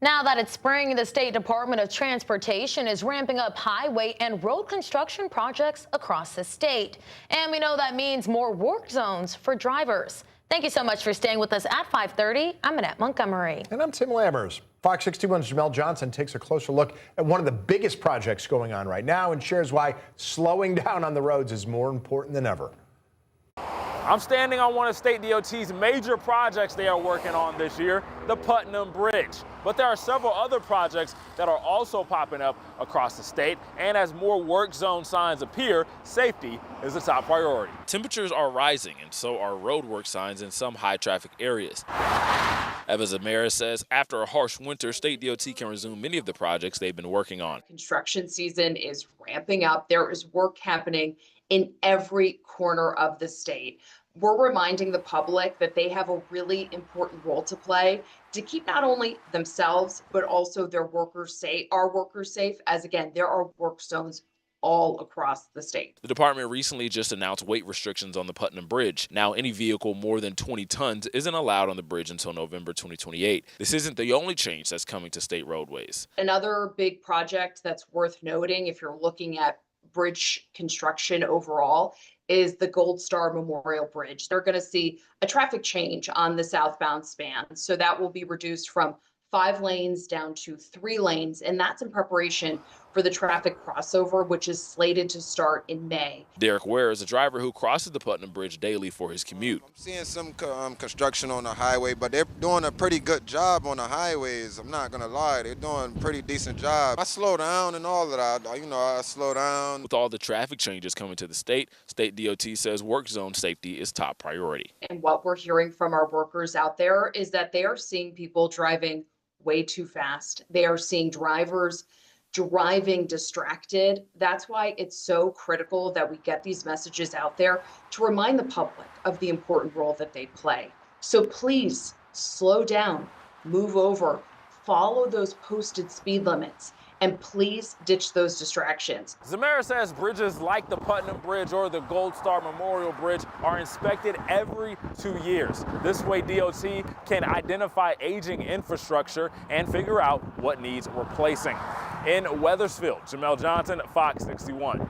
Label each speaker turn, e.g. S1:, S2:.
S1: Now that it's spring, the State Department of Transportation is ramping up highway and road construction projects across the state. And we know that means more work zones for drivers. Thank you so much for staying with us at 5:30. I'm Annette Montgomery.
S2: And I'm Tim Lammers. Fox 61's Jamel Johnson takes a closer look at one of the biggest projects going on right now and shares why slowing down on the roads is more important than ever.
S3: I'm standing on one of State DOT's major projects they are working on this year, the Putnam Bridge. But there are several other projects that are also popping up across the state. And as more work zone signs appear, safety is the top priority.
S4: Temperatures are rising, and so are roadwork signs in some high traffic areas. Eva Zamara says after a harsh winter, State DOT can resume many of the projects they've been working on.
S5: Construction season is ramping up. There is work happening in every corner of the state. We're reminding the public that they have a really important role to play to keep not only themselves, but also their workers safe, our workers safe, as again, there are work zones all across the state.
S4: The department recently just announced weight restrictions on the Putnam Bridge. Now, any vehicle more than 20 tons isn't allowed on the bridge until November 2028. This isn't the only change that's coming to state roadways.
S5: Another big project that's worth noting, if you're looking at bridge construction overall, is the Gold Star Memorial Bridge. They're going to see a traffic change on the southbound span. So that will be reduced from 5 lanes down to 3 lanes, and that's in preparation for the traffic crossover, which is slated to start in May.
S4: Derek Ware is a driver who crosses the Putnam Bridge daily for his commute.
S6: I'm seeing some construction on the highway, but they're doing a pretty good job on the highways. I'm not going to lie. They're doing a pretty decent job. I slow down and all of that. I slow down.
S4: With all the traffic changes coming to the state, State DOT says work zone safety is top priority.
S5: And what we're hearing from our workers out there is that they are seeing people driving way too fast. They are seeing drivers driving distracted. That's why it's so critical that we get these messages out there to remind the public of the important role that they play. So please slow down, move over, follow those posted speed limits, and please ditch those distractions.
S3: Zamara says bridges like the Putnam Bridge or the Gold Star Memorial Bridge are inspected every 2 years. This way DOT can identify aging infrastructure and figure out what needs replacing. In Weathersfield, Jamel Johnson, Fox 61.